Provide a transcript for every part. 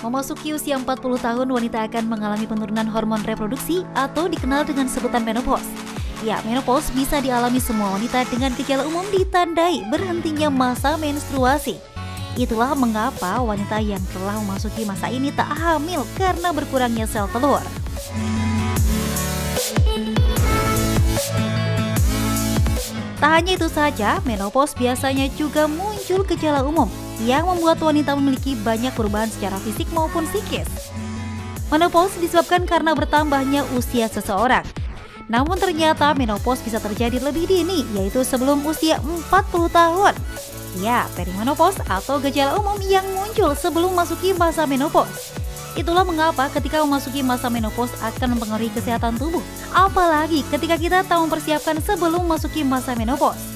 Memasuki usia 40 tahun, wanita akan mengalami penurunan hormon reproduksi atau dikenal dengan sebutan menopause. Ya, menopause bisa dialami semua wanita dengan gejala umum ditandai berhentinya masa menstruasi. Itulah mengapa wanita yang telah memasuki masa ini tak hamil karena berkurangnya sel telur. Tak hanya itu saja, menopause biasanya juga muncul gejala umum yang membuat wanita memiliki banyak perubahan secara fisik maupun psikis. Menopause disebabkan karena bertambahnya usia seseorang. Namun ternyata menopause bisa terjadi lebih dini, yaitu sebelum usia 40 tahun. Ya, perimenopause atau gejala umum yang muncul sebelum memasuki masa menopause. Itulah mengapa ketika memasuki masa menopause akan mempengaruhi kesehatan tubuh. Apalagi ketika kita tak mempersiapkan sebelum memasuki masa menopause.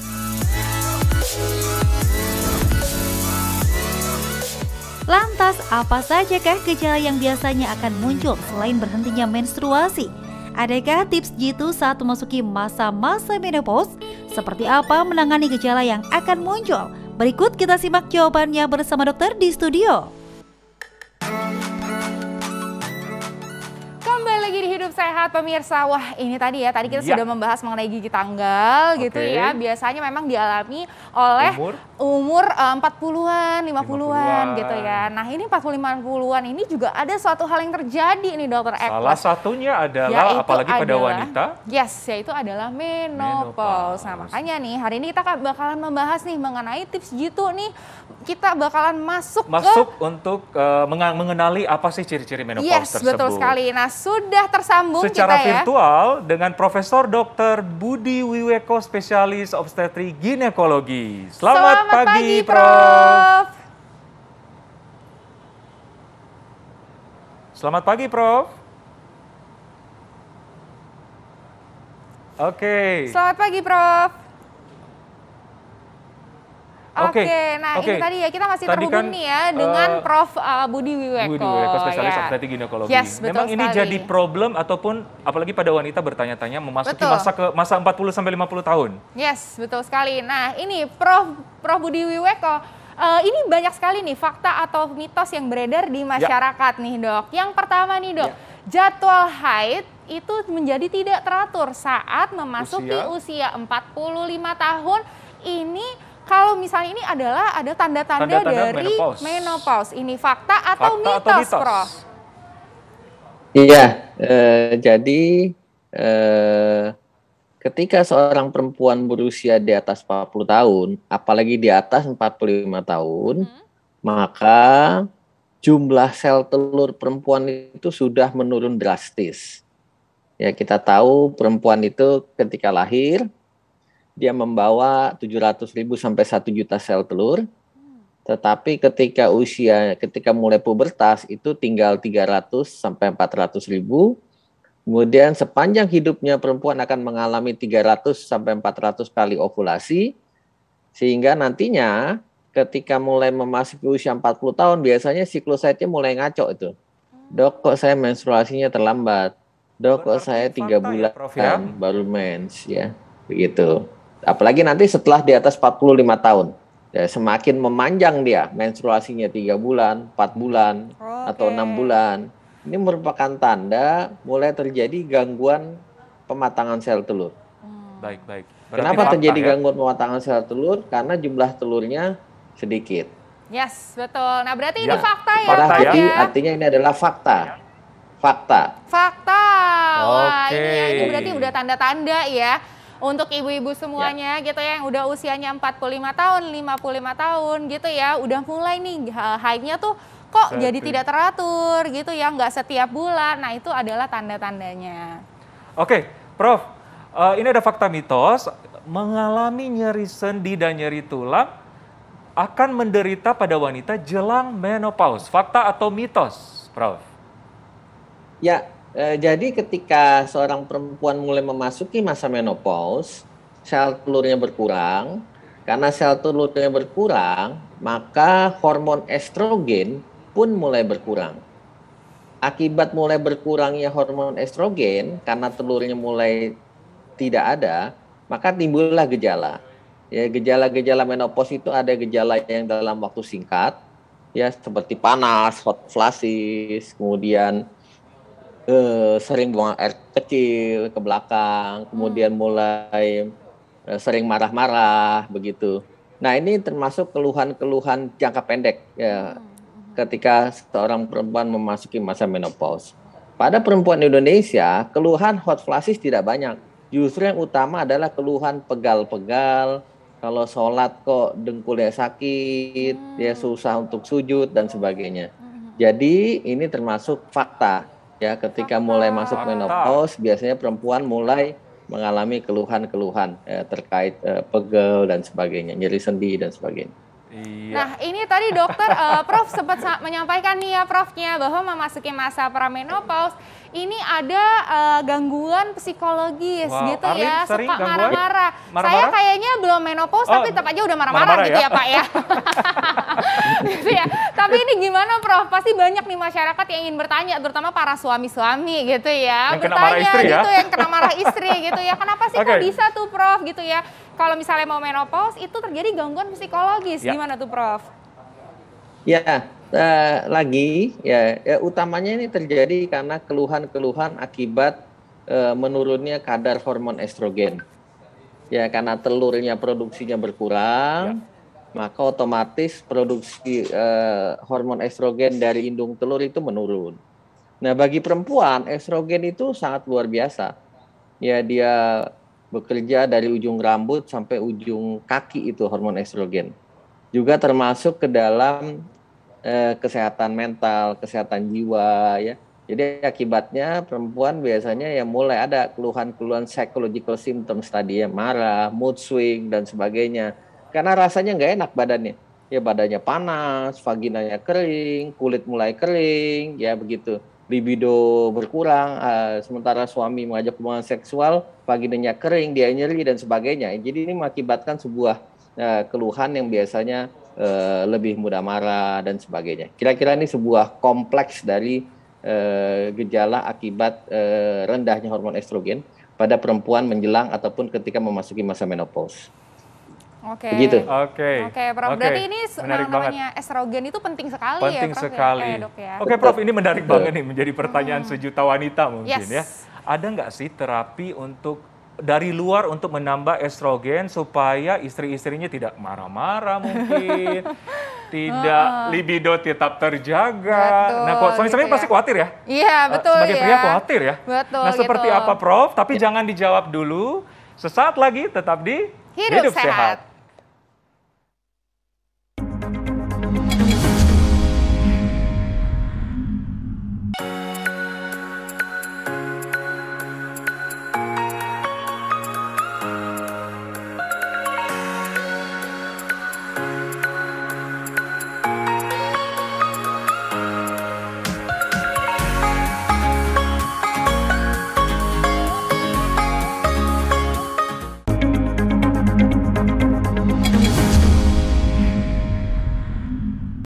Lantas, apa sajakah gejala yang biasanya akan muncul selain berhentinya menstruasi? Adakah tips jitu saat memasuki masa-masa menopause? Seperti apa menangani gejala yang akan muncul? Berikut kita simak jawabannya bersama dokter di studio. Kembali lagi di Hidup Sehat pemirsa. Wah, ini tadi kita sudah membahas mengenai gigi tanggal gitu ya. Biasanya memang dialami oleh umur 40-an, 50-an gitu ya. Nah, ini 40-50-an ini juga ada suatu hal yang terjadi nih Dokter Eko. Salah satunya adalah apalagi pada wanita. Yaitu adalah menopause. Nah, makanya nih hari ini kita bakalan membahas nih mengenai tips jitu nih. Kita bakalan masuk untuk mengenali apa sih ciri-ciri menopause tersebut. Betul sekali. Nah, sudah tersambung secara kita virtual dengan Profesor Dr. Budi Wiweko, spesialis obstetri ginekologi. Selamat pagi, Prof. Selamat pagi, Prof. Oke. Selamat pagi, Prof. Oke, ini tadi ya kita masih terhubung nih ya dengan Prof. Budi Wiweko. Budi Wiweko, spesialis obstetri ginekologi. Memang ini jadi problem ataupun apalagi pada wanita bertanya-tanya memasuki masa 40 sampai 50 tahun. Yes, betul sekali. Nah, ini Prof. Budi Wiweko, ini banyak sekali nih fakta atau mitos yang beredar di masyarakat nih, Dok. Yang pertama nih, Dok, jadwal haid itu menjadi tidak teratur saat memasuki usia 45 tahun. Ini kalau misalnya ini adalah ada tanda-tanda dari menopause. Ini fakta atau mitos, Prof? Iya, jadi ketika seorang perempuan berusia di atas 40 tahun, apalagi di atas 45 tahun, maka jumlah sel telur perempuan itu sudah menurun drastis. Ya, kita tahu perempuan itu ketika lahir, dia membawa 700.000 sampai 1 juta sel telur. Tetapi ketika mulai pubertas itu tinggal 300 sampai 400.000. Kemudian sepanjang hidupnya perempuan akan mengalami 300 sampai 400 kali ovulasi. Sehingga nantinya ketika mulai memasuki usia 40 tahun biasanya siklus haidnya mulai ngaco itu. Dok, kok saya menstruasinya terlambat. Dok, kok saya 3 bulan baru mens, ya. Begitu. Apalagi nanti setelah di atas 45 tahun. Ya, semakin memanjang dia menstruasinya 3 bulan, 4 bulan, atau 6 bulan. Ini merupakan tanda mulai terjadi gangguan pematangan sel telur. Baik. Kenapa terjadi gangguan pematangan sel telur? Karena jumlah telurnya sedikit. Yes, betul. Nah, berarti ini fakta ya, Pak ya? Artinya ini adalah fakta. Wah, ini berarti udah tanda-tanda ya. Untuk ibu-ibu semuanya gitu ya, yang udah usianya 45 tahun, 55 tahun gitu ya, udah mulai nih haidnya tuh kok jadi tidak teratur gitu ya, nggak setiap bulan. Nah, itu adalah tanda-tandanya. Oke, Prof, ini ada fakta mitos, mengalami nyeri sendi dan nyeri tulang akan menderita pada wanita jelang menopause. Fakta atau mitos, Prof? Ya, jadi ketika seorang perempuan mulai memasuki masa menopause, sel telurnya berkurang. Karena sel telurnya berkurang, maka hormon estrogen pun mulai berkurang. Akibat mulai berkurangnya hormon estrogen, karena telurnya mulai tidak ada, maka timbullah gejala. Ya, gejala-gejala menopause itu ada gejala yang dalam waktu singkat, ya seperti panas, hot flashes, kemudian sering buang air kecil ke belakang, kemudian mulai sering marah-marah begitu. Nah, ini termasuk keluhan-keluhan jangka pendek ya ketika seorang perempuan memasuki masa menopause. Pada perempuan Indonesia, keluhan hot flashes tidak banyak. Justru yang utama adalah keluhan pegal-pegal, kalau sholat kok dengkulnya sakit, dia susah untuk sujud dan sebagainya. Jadi ini termasuk fakta ya, ketika mulai masuk menopause biasanya perempuan mulai mengalami keluhan-keluhan terkait pegel dan sebagainya, nyeri sendi dan sebagainya. Iya. Nah, ini tadi dokter, Prof sempat menyampaikan nih ya Profnya, bahwa memasuki masa pramenopause ini ada gangguan psikologis gitu Arlin ya, sering suka gangguan? marah-marah. Marah-marah? Saya kayaknya belum menopause tapi tetap aja udah marah-marah gitu ya Pak ya. Gitu ya. Tapi ini gimana Prof? Pasti banyak nih masyarakat yang ingin bertanya, terutama para suami-suami gitu ya. Yang kena marah istri ya? Gitu, yang kena marah istri gitu ya. Kenapa sih kok bisa tuh Prof gitu ya? Kalau misalnya mau menopause itu terjadi gangguan psikologis, gimana tuh Prof? Ya, utamanya ini terjadi karena keluhan-keluhan akibat menurunnya kadar hormon estrogen. Ya, karena telurnya produksinya berkurang, maka otomatis produksi hormon estrogen dari indung telur itu menurun. Nah, bagi perempuan estrogen itu sangat luar biasa. Ya, dia bekerja dari ujung rambut sampai ujung kaki itu hormon estrogen. Juga termasuk ke dalam kesehatan mental, kesehatan jiwa ya. Jadi akibatnya perempuan biasanya yang mulai ada keluhan-keluhan psychological symptoms tadi ya, marah, mood swing dan sebagainya. Karena rasanya nggak enak badannya. Ya badannya panas, vaginanya kering, kulit mulai kering, ya begitu. Libido berkurang, sementara suami mengajak hubungan seksual, vaginanya kering, dia nyeri dan sebagainya. Jadi ini mengakibatkan sebuah keluhan yang biasanya lebih mudah marah dan sebagainya. Kira-kira ini sebuah kompleks dari gejala akibat rendahnya hormon estrogen pada perempuan menjelang ataupun ketika memasuki masa menopause. Oke. Begitu. Oke, Prof. Berarti ini namanya estrogen itu penting sekali penting ya, Prof. sekali. Ya, Dok ya. Oke, Prof, ini menarik banget nih, menjadi pertanyaan sejuta wanita mungkin ya. Yes. Ada nggak sih terapi untuk dari luar untuk menambah estrogen supaya istri-istrinya tidak marah-marah mungkin, tidak libido tetap terjaga. Betul, Nah, kok suami-suami gitu pasti khawatir ya? Iya, betul Sebagai ya. pria khawatir ya. Betul. Nah, seperti gitu. apa, Prof? Tapi jangan dijawab dulu. Sesaat lagi tetap di Hidup Sehat.